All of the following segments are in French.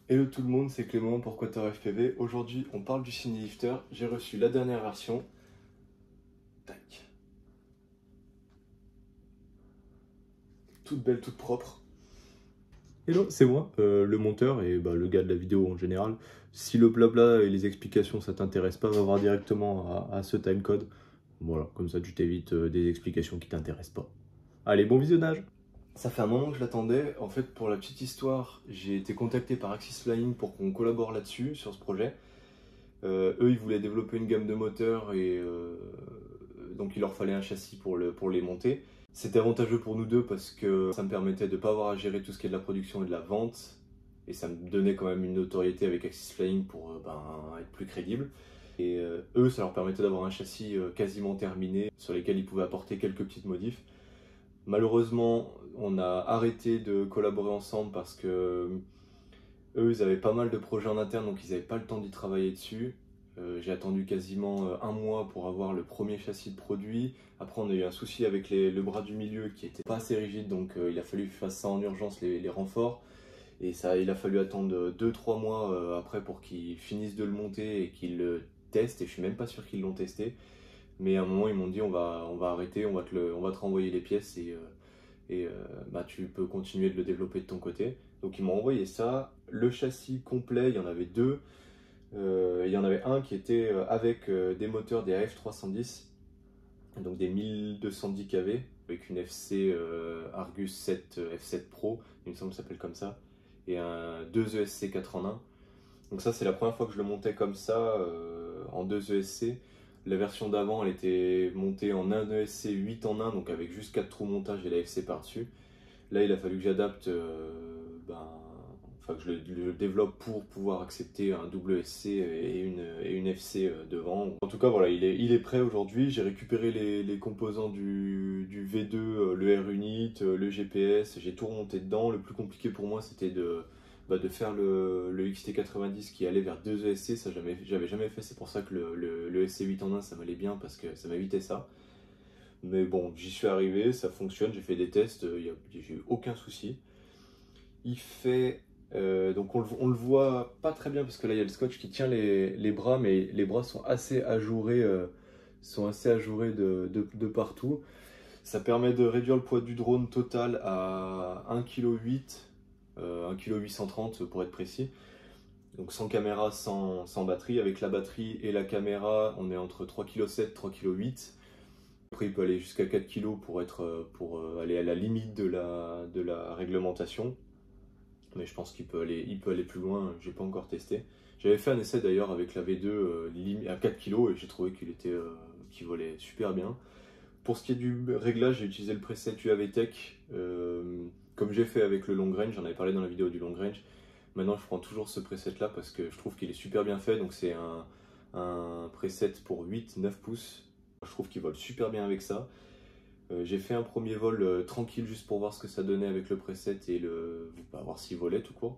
Hello tout le monde, c'est Clément pour Quater FPV. Aujourd'hui, on parle du Cinelifter. J'ai reçu la dernière version. Tac. Toute belle, toute propre. Hello, c'est moi, le monteur et le gars de la vidéo en général. Si le blabla et les explications ça t'intéresse pas, va voir directement à ce timecode. Voilà, comme ça tu t'évites des explications qui t'intéressent pas. Allez, bon visionnage! Ça fait un moment que je l'attendais. En fait, pour la petite histoire, j'ai été contacté par Axis Flying pour qu'on collabore là-dessus, sur ce projet. Eux, ils voulaient développer une gamme de moteurs et donc il leur fallait un châssis pour les monter. C'était avantageux pour nous deux parce que ça me permettait de ne pas avoir à gérer tout ce qui est de la production et de la vente. Et ça me donnait quand même une notoriété avec Axis Flying pour être plus crédible. Et eux, ça leur permettait d'avoir un châssis quasiment terminé sur lesquels ils pouvaient apporter quelques petites modifs. Malheureusement, on a arrêté de collaborer ensemble parce que eux, ils avaient pas mal de projets en interne, donc ils n'avaient pas le temps d'y travailler dessus. J'ai attendu quasiment un mois pour avoir le premier châssis de produit. Après, on a eu un souci avec le bras du milieu qui était pas assez rigide, donc il a fallu que je fasse ça en urgence, les renforts. Et ça, il a fallu attendre 2-3 mois après pour qu'ils finissent de le monter et qu'ils le testent. Et je suis même pas sûr qu'ils l'ont testé. Mais à un moment, ils m'ont dit on va arrêter, on va te renvoyer les pièces et tu peux continuer de le développer de ton côté. Donc ils m'ont envoyé ça. Le châssis complet, il y en avait deux. Il y en avait un qui était avec des moteurs des AF310, donc des 1210 kV, avec une FC Argus 7 F7 Pro, il me semble que ça s'appelle comme ça, et deux ESC 4 en 1. Donc ça c'est la première fois que je le montais comme ça, en deux ESC. La version d'avant elle était montée en un ESC 8 en 1, donc avec juste 4 trous montage et la FC par-dessus. Là il a fallu que j'adapte, que je le développe pour pouvoir accepter un double SC et une FC devant. En tout cas voilà, il est prêt aujourd'hui. J'ai récupéré les composants du V2, le R-Unit, le GPS, j'ai tout remonté dedans. Le plus compliqué pour moi c'était de faire le XT90 qui allait vers 2 ESC, ça j'avais jamais fait, c'est pour ça que le SC8 en 1 ça m'allait bien parce que ça m'évitait ça. Mais bon, j'y suis arrivé, ça fonctionne, j'ai fait des tests, j'ai eu aucun souci. Il fait, donc on le voit pas très bien parce que là il y a le scotch qui tient les bras, mais les bras sont assez ajourés, de partout. Ça permet de réduire le poids du drone total à 1,8 kg, 1,830 kg pour être précis. Donc sans caméra, sans batterie. Avec la batterie et la caméra, on est entre 3,7 kg, 3,8 kg. Après, il peut aller jusqu'à 4 kg pour aller à la limite de la réglementation. Mais je pense qu'il peut aller plus loin, j'ai pas encore testé. J'avais fait un essai d'ailleurs avec la V2 à 4 kg et j'ai trouvé qu'il volait super bien. Pour ce qui est du réglage, j'ai utilisé le preset UAV-Tech, comme j'ai fait avec le long range, j'en avais parlé dans la vidéo du long range. Maintenant je prends toujours ce preset là parce que je trouve qu'il est super bien fait, donc c'est un preset pour 8-9 pouces. Je trouve qu'il vole super bien avec ça. J'ai fait un premier vol tranquille juste pour voir ce que ça donnait avec le preset et voir s'il volait tout court.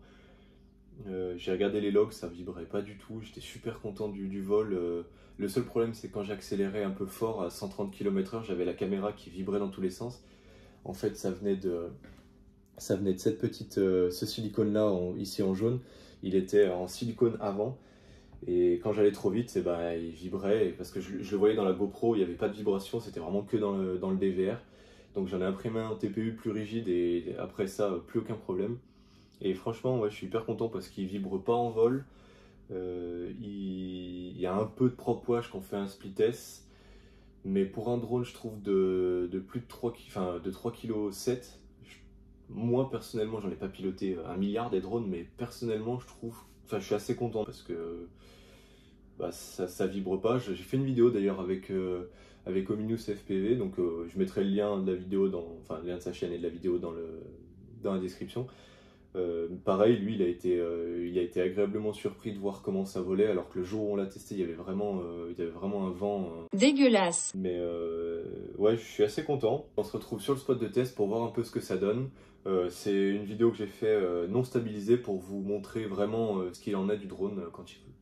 J'ai regardé les logs, ça vibrait pas du tout, j'étais super content du vol. Le seul problème c'est quand j'accélérais un peu fort à 130 km/h, j'avais la caméra qui vibrait dans tous les sens. En fait ça venait de ce silicone là ici en jaune, il était en silicone avant. Et quand j'allais trop vite, il vibrait, parce que je le voyais dans la GoPro, il n'y avait pas de vibration, c'était vraiment que dans le DVR. Donc j'en ai imprimé un TPU plus rigide et après ça, plus aucun problème. Et franchement, ouais, je suis hyper content parce qu'il vibre pas en vol. Il y a un peu de prop wash quand on fait un split S. Mais pour un drone, je trouve de plus de 3,7 kg. Moi personnellement, j'en ai pas piloté un milliard des drones, mais personnellement, je suis assez content parce que ça vibre pas. J'ai fait une vidéo d'ailleurs avec Ominous FPV, donc je mettrai le lien de la vidéo le lien de sa chaîne et de la vidéo dans la description. Pareil, lui, il a été agréablement surpris de voir comment ça volait, alors que le jour où on l'a testé, il y avait vraiment un vent dégueulasse. Mais ouais, je suis assez content. On se retrouve sur le spot de test pour voir un peu ce que ça donne. C'est une vidéo que j'ai fait non stabilisée pour vous montrer vraiment ce qu'il en est du drone quand il vole.